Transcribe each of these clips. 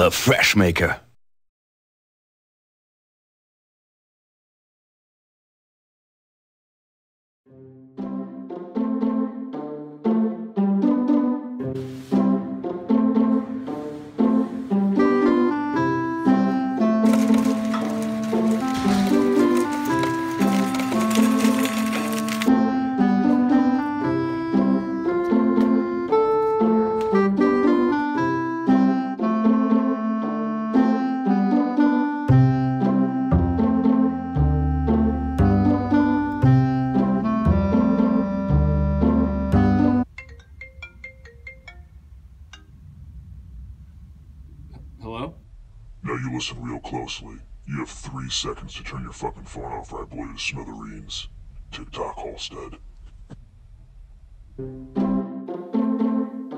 the Fresh Maker. Hello? Now you listen real closely. You have 3 seconds to turn your fucking phone off or I blow you to smithereens. TikTok Halstead.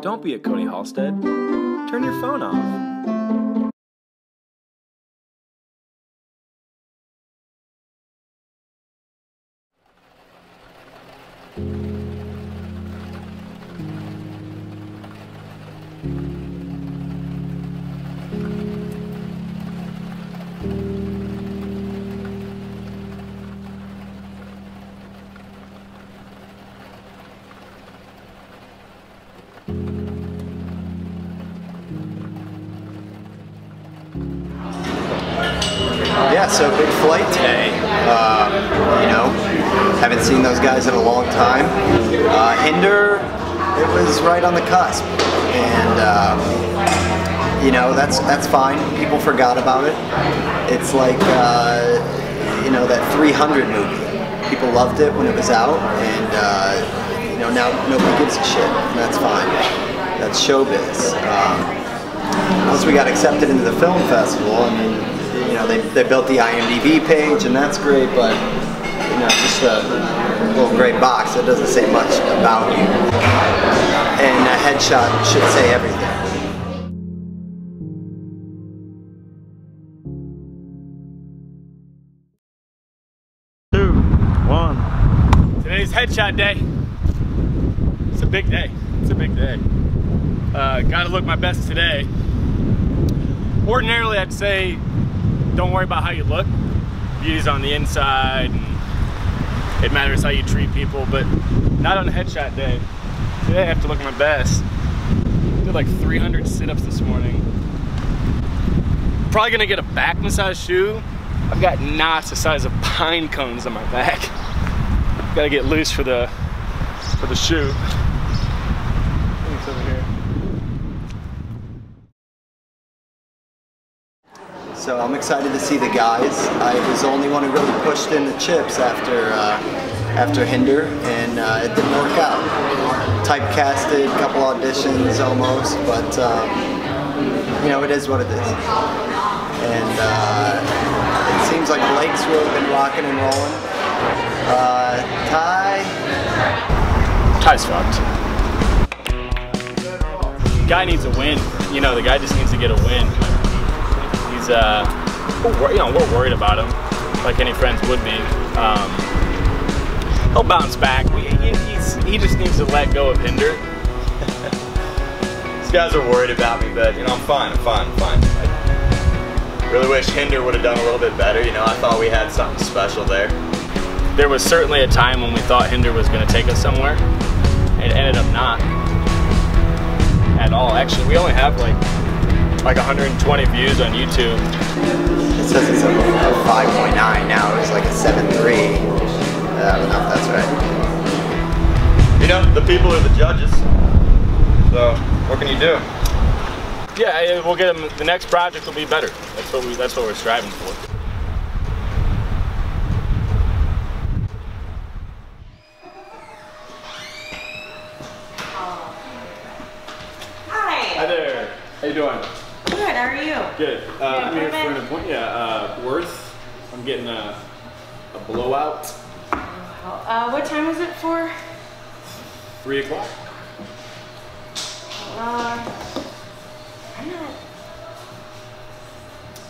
Don't be a Cody Halstead. Turn your phone off. Yeah, so big flight today. You know, haven't seen those guys in a long time. Hinder, it was right on the cusp, and you know, that's fine. People forgot about it. It's like you know, that 300 movie. People loved it when it was out, and you know, now nobody gives a shit. And that's fine. That's showbiz. Once we got accepted into the film festival, I mean, you know, they built the IMDb page, and that's great, but you know, just a little gray box that doesn't say much about you. And a headshot should say everything. Today's headshot day. It's a big day. It's a big day. Gotta look my best today. Ordinarily, I'd say don't worry about how you look. Beauty's on the inside, and it matters how you treat people, but not on a headshot day. Today I have to look my best. Did like 300 sit-ups this morning. Probably gonna get a back massage shoe. I've got knots the size of pine cones on my back. Gotta get loose for the shoe. I think it's over here. So I'm excited to see the guys. I was the only one who really pushed in the chips after Hinder, and it didn't work out. Typecasted, couple auditions almost, but you know, it is what it is. And it seems like Blake's really been rocking and rolling. Ty's fucked. Guy needs a win. You know, the guy just needs to get a win. He's, you know, we're worried about him, like any friends would be. He'll bounce back. He just needs to let go of Hinder. These guys are worried about me, but you know, I'm fine. I really wish Hinder would have done a little bit better. You know, I thought we had something special there. There was certainly a time when we thought Hinder was going to take us somewhere. It ended up not at all. Actually, we only have like 120 views on YouTube. It says it's a 5.9 now. It was like a 7.3. I don't know if that's right. You know, the people are the judges. So what can you do? Yeah, we'll get them. The next project will be better. That's what we're striving for. Hi there. How you doing? Good, how are you? Good. I'm here for an appointment. Yeah, Worth. I'm getting a blowout. What time is it for? 3 o'clock. I'm not...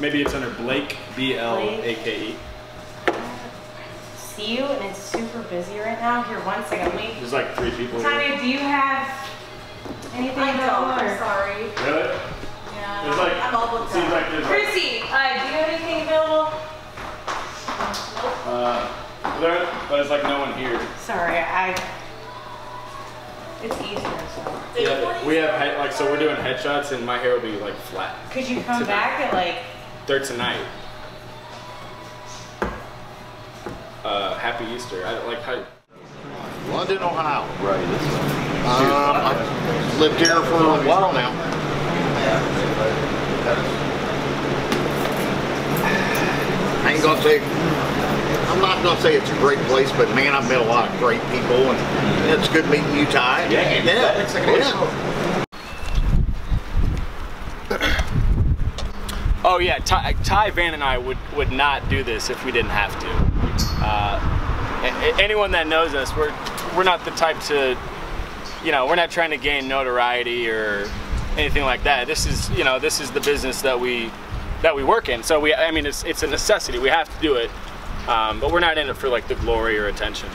Maybe it's under Blake, B-L-A-K-E. See you, and it's super busy right now. Here, 1 second, let me... There's like 3 people here. Tanya, do you have anything I available? don't, I'm sorry. Really? Yeah. There's like, I'm all booked seems up. like there's like, Chrissy, do you have anything available? but it's like no one here. Sorry, it's Easter, so. Yeah, we have like, so we're doing headshots and my hair will be like flat. Could you come back at like? They're tonight. Happy Easter. I like how. London, Ohio. Right. I've lived here for a while now. I ain't gonna say, I'm not gonna say it's a great place, but man, I've met a lot of great people, and it's good meeting you, Ty. Oh yeah, Ty, Van, and I would not do this if we didn't have to. Anyone that knows us, we're not the type to, we're not trying to gain notoriety or anything like that. This is, this is the business that we work in. So I mean, it's a necessity. We have to do it, but we're not in it for like the glory or attention.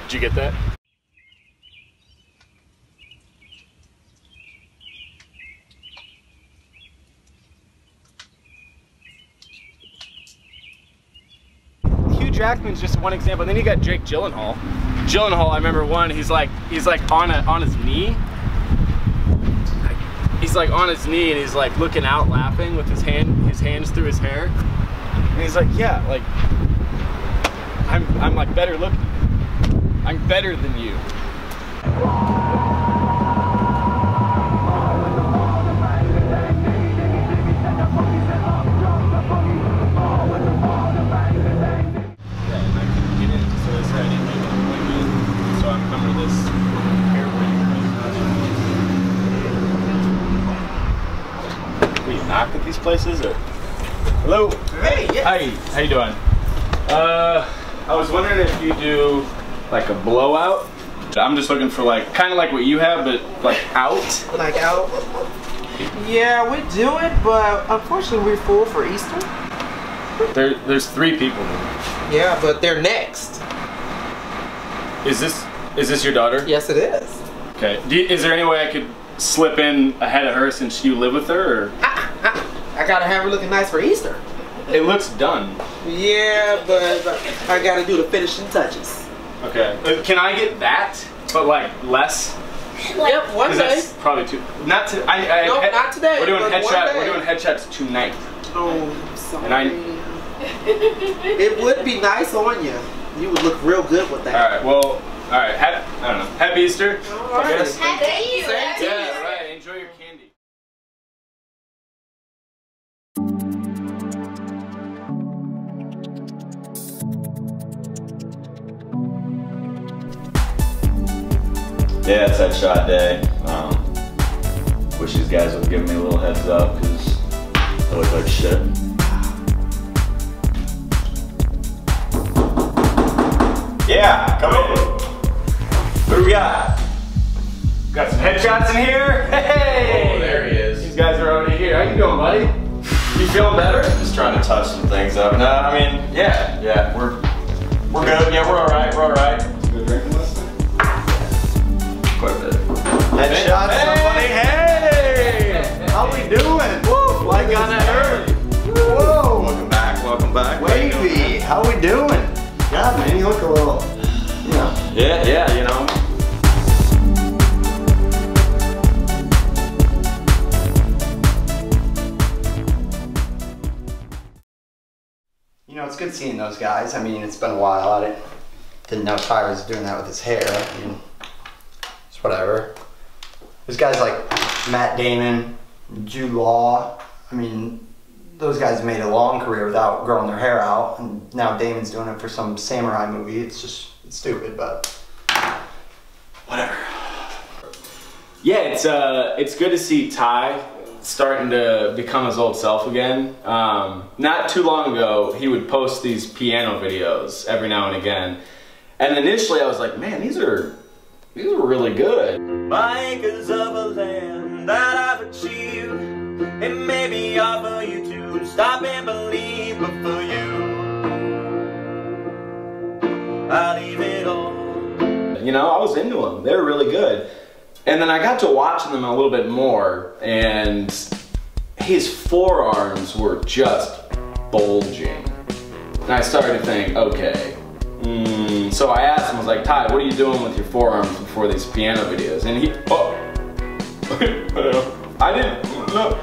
Did you get that? Hugh Jackman's just one example. Then you got Jake Gyllenhaal. Gyllenhaal, I remember one. He's like on his knee. He's like on his knee and he's like looking out, laughing with his hands through his hair. And he's like, yeah, like I'm like better looking. I'm better than you. Knock at these places or? Hello. Hey. Yeah. Hi. How you doing? I was wondering if you do like a blowout. I'm just looking for like kind of like what you have, but like out. Like out? Yeah, we do it, but unfortunately we're full for Easter. There's 3 people. Yeah, but they're next. Is this your daughter? Yes, it is. Okay. Is there any way I could slip in ahead of her since you live with her? Or? I gotta have her looking nice for Easter. It looks done. Yeah, but I gotta do the finishing touches. Okay. Can I get that, but like less? Yep, one day. That's probably too. Not to. Nope, not today. We're doing headshot. We're doing headshots tonight. Oh, sorry. And it would be nice on you. You would look real good with that. All right. Well. All right. I don't know. Happy Easter. All right. I guess. Happy Easter. Yeah. Right. Enjoy your candy. Yeah, it's headshot day. Wish these guys would give me a little heads up because I look like shit. Yeah, come in. What do we got? Got some headshots in here. Hey! Oh, there he is. These guys are already here. How you doing, buddy? You feeling better? Just trying to touch some things up. No, I mean, yeah, we're good. Yeah, we're all right. We're all right. Good drinking list. Quite a bit. Headshot, somebody. Hey! How we doing? Woo! Like on that early. Whoa! Welcome back. Welcome back. Wavy, how we doing? God, man, you look a little, Yeah, you know. It's good seeing those guys. I mean, it's been a while. I didn't know Ty was doing that with his hair. I mean, it's whatever. There's guys like Matt Damon, Jude Law. I mean, those guys made a long career without growing their hair out, and now Damon's doing it for some samurai movie. It's stupid, but whatever. Yeah, it's good to see Ty starting to become his old self again. Not too long ago, he would post these piano videos every now and again, and initially I was like, man, these are really good. My acres of a land that I've achieved, it may be hard for you to stop and believe, but for you, I'll leave it all. I was into them. They were really good. And then I got to watching them a little bit more, and his forearms were just bulging. And I started to think, okay. So I asked him, I was like, Ty, what are you doing with your forearms before these piano videos? And he, I didn't know.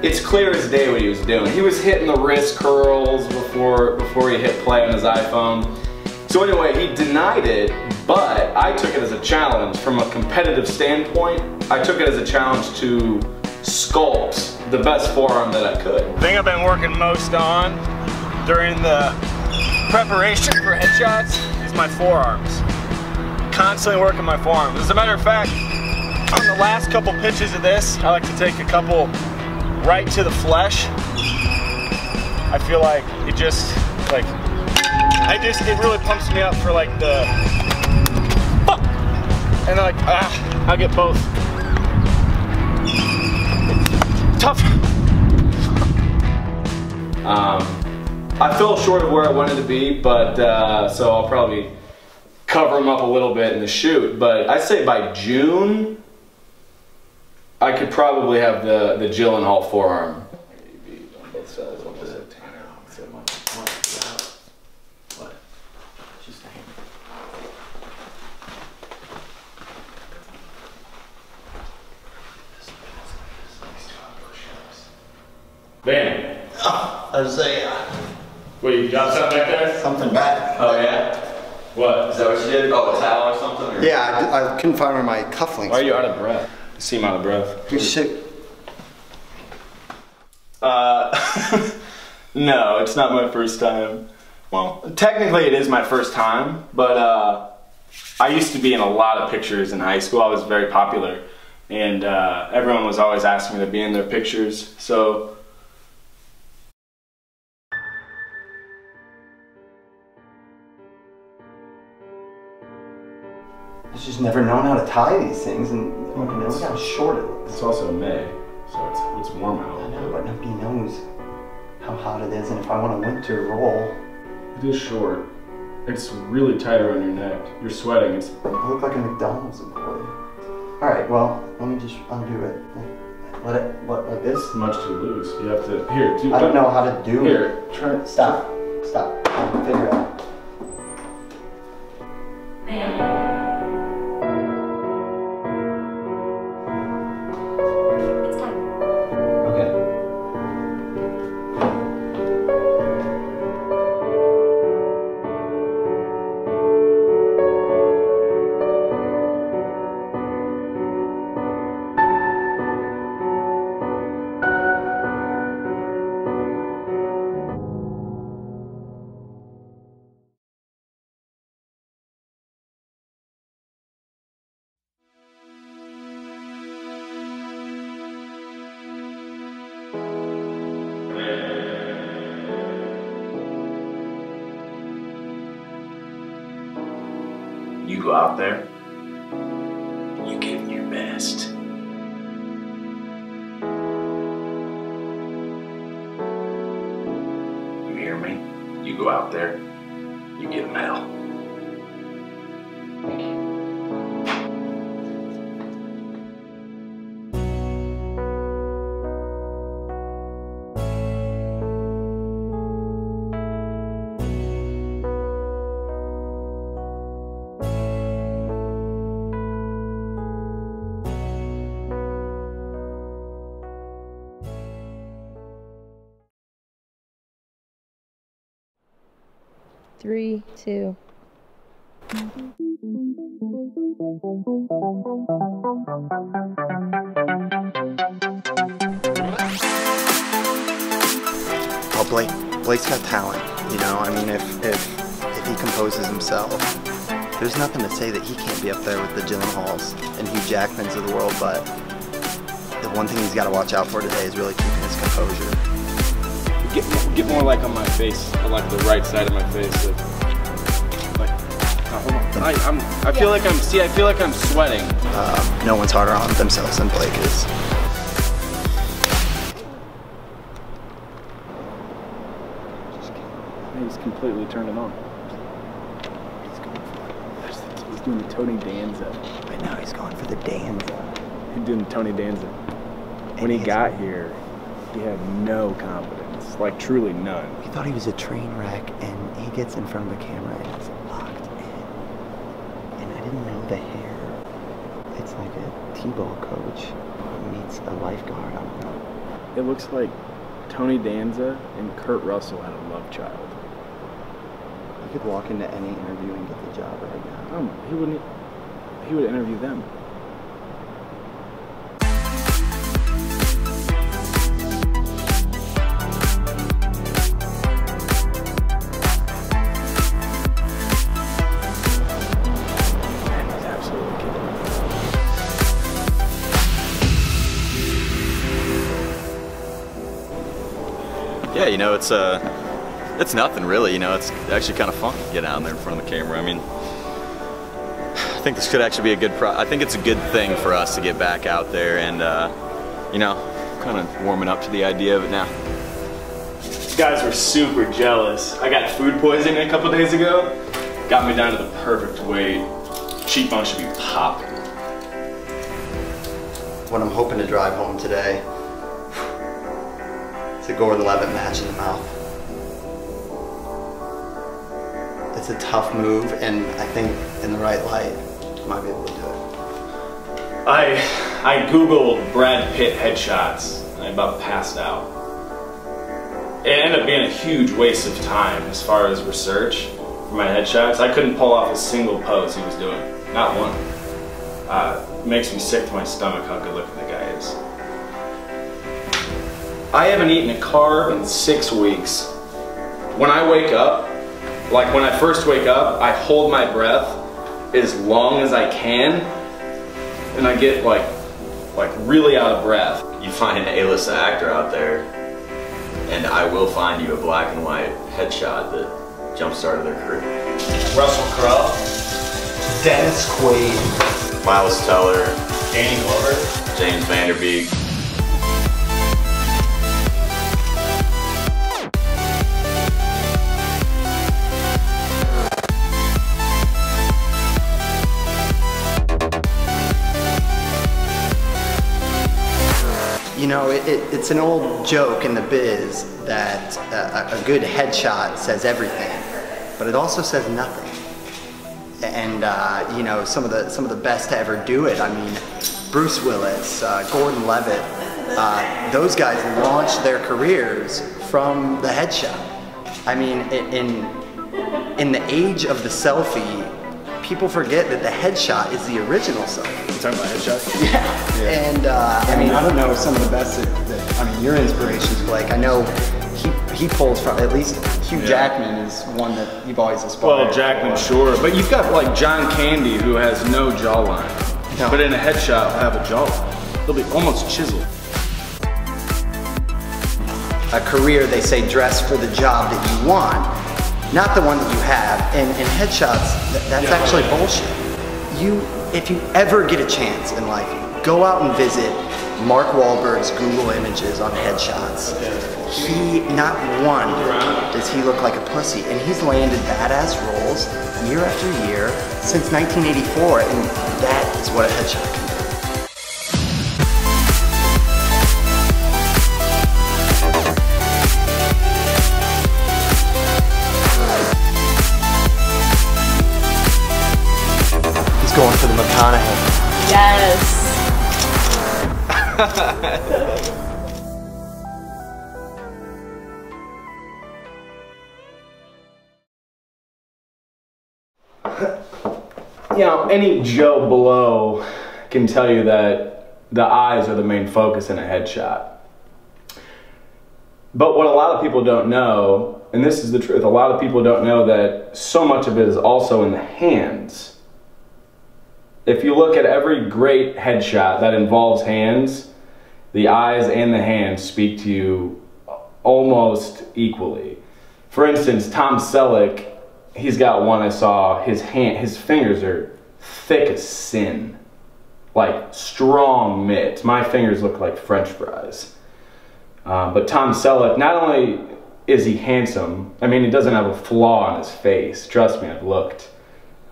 It's clear as day what he was doing. He was hitting the wrist curls before he hit play on his iPhone. So anyway, he denied it, but I took it as a challenge. From a competitive standpoint, I took it as a challenge to sculpt the best forearm that I could. The thing I've been working most on during the preparation for headshots is my forearms. Constantly working my forearms. As a matter of fact, on the last couple pitches of this, I like to take a couple right to the flesh. I feel like it just, like, it really pumps me up for like the, and like, I get both. Tough. I fell short of where I wanted to be, but so I'll probably cover them up a little bit in the shoot. But I'd say by June, I could probably have the Gyllenhaal forearm. Bam. Oh, I was saying. Wait, you dropped something back there? Something back. Oh yeah? What? Is that what you did? Oh, a towel or something? Or? Yeah, I couldn't find where my cufflinks. Why are you out of breath? You seem out of breath. You should. No, it's not my first time. Well, technically it is my first time, but I used to be in a lot of pictures in high school. I was very popular, and everyone was always asking me to be in their pictures, so. I've just never known how to tie these things, and look how short it looks. It's also May, so it's warm out. I know, but nobody knows how hot it is, and if I want a winter roll. It is short. It's really tight around your neck. You're sweating. I look like a McDonald's employee. All right, well, let me just undo it. Let it, like this? Much too loose. You have to, here. I don't know how to do it. Here, try it. Stop. I'll figure it out. You go out there, and you give it your best. You hear me? You go out there, you give them hell. Three, two. Well, Blake's got talent, you know. I mean, if he composes himself, there's nothing to say that he can't be up there with the Gyllenhaals and Hugh Jackmans of the world. But the one thing he's got to watch out for today is really keeping his composure. Get more like on my face, on like the right side of my face. Like hold on. I feel like I'm sweating. No one's harder on themselves than Blake is. He's completely turned it on. He's doing the Tony Danza. Right now he's going for the Danza. He's doing Tony Danza. When he got here, he had no confidence, like truly none. He thought he was a train wreck, and he gets in front of the camera and he's locked in. And I didn't know the hair. It's like a T-ball coach meets a lifeguard. I don't know. It looks like Tony Danza and Kurt Russell had a love child. You could walk into any interview and get the job right now. He wouldn't. He would interview them. Yeah, you know, it's nothing really, you know, it's actually kind of fun to get out there in front of the camera. I mean, I think this could actually be I think it's a good thing for us to get back out there and, you know, kind of warming up to the idea of it now. These guys were super jealous. I got food poisoning a couple days ago. Got me down to the perfect weight. Cheekbone should be popping. What I'm hoping to drive home today, it's a Gordon Levitt match in the mouth. It's a tough move, and I think in the right light, I might be able to do it. I Googled Brad Pitt headshots, and I about passed out. It ended up being a huge waste of time as far as research for my headshots. I couldn't pull off a single pose he was doing, not one. It makes me sick to my stomach how good looking the guy is. I haven't eaten a carb in 6 weeks. When I wake up, like when I first wake up, I hold my breath as long as I can, and I get like really out of breath. You find an A-list actor out there, and I will find you a black and white headshot that jump-started their career. Russell Crowe, Dennis Quaid, Miles Teller, Danny Glover, James Van Der Beek. You know, it's an old joke in the biz that a good headshot says everything, but it also says nothing. And you know, some of the best to ever do it. I mean, Bruce Willis, Gordon Levitt, those guys launched their careers from the headshot. I mean, in the age of the selfie, people forget that the headshot is the original selfie. You talking about headshots? Yeah. And I mean, I don't know some of the best I mean, your inspirations, Blake. I know he pulls from, at least Hugh Jackman is one that you've always aspired. Well, Jackman, sure. But you've got like John Candy, who has no jawline. No. But in a headshot, will have a jawline. They'll be almost chiseled. A career, they say, dress for the job that you want, not the one that you have. And headshots, that's actually bullshit. If you ever get a chance in life, go out and visit Mark Wahlberg's Google Images on headshots. Not one does he look like a pussy, and he's landed badass roles year after year since 1984, and that is what a headshot can do. He's going for the McConaughey. Yes. You know, any Joe Blow can tell you that the eyes are the main focus in a headshot. But what a lot of people don't know, and this is the truth, a lot of people don't know that so much of it is also in the hands. If you look at every great headshot that involves hands, the eyes and the hands speak to you almost equally. For instance, Tom Selleck, he's got one I saw, his fingers are thick as sin. Like strong mitts. My fingers look like French fries. But Tom Selleck, not only is he handsome, I mean, he doesn't have a flaw on his face. Trust me, I've looked.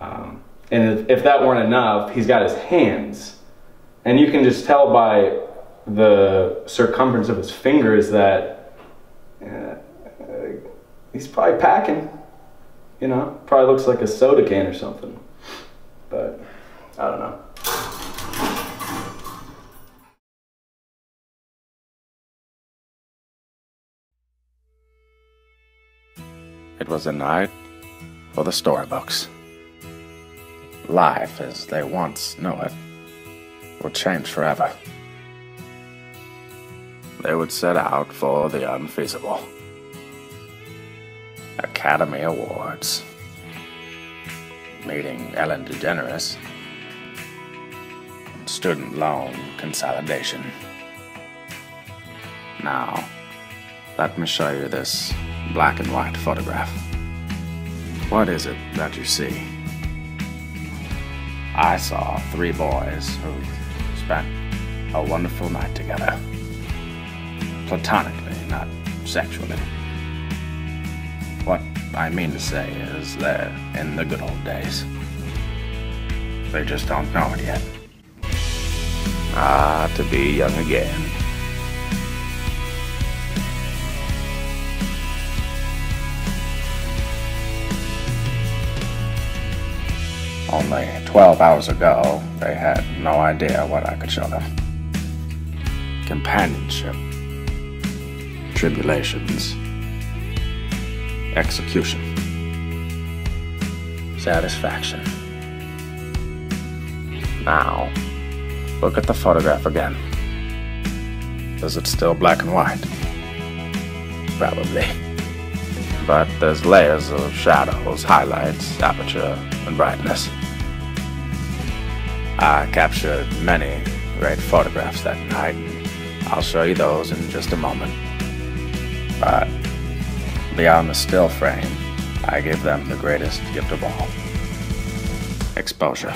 And if that weren't enough, he's got his hands. And you can just tell by the circumference of his fingers that he's probably packing. You know, probably looks like a soda can or something. But I don't know. It was a night for the storybooks. Life as they once knew it would change forever. They would set out for the unfeasible. Academy Awards. Meeting Ellen DeGeneres. Student loan consolidation. Now, let me show you this black and white photograph. What is it that you see? I saw 3 boys who spent a wonderful night together. Platonically, not sexually. What I mean to say is they're in the good old days. They just don't know it yet. Ah, to be young again. Only 12 hours ago, they had no idea what I could show them. Companionship. Tribulations. Execution. Satisfaction. Now, look at the photograph again. Is it still black and white? Probably. But there's layers of shadows, highlights, aperture, and brightness. I captured many great photographs that night, and I'll show you those in just a moment. But beyond the still frame, I give them the greatest gift of all. Exposure.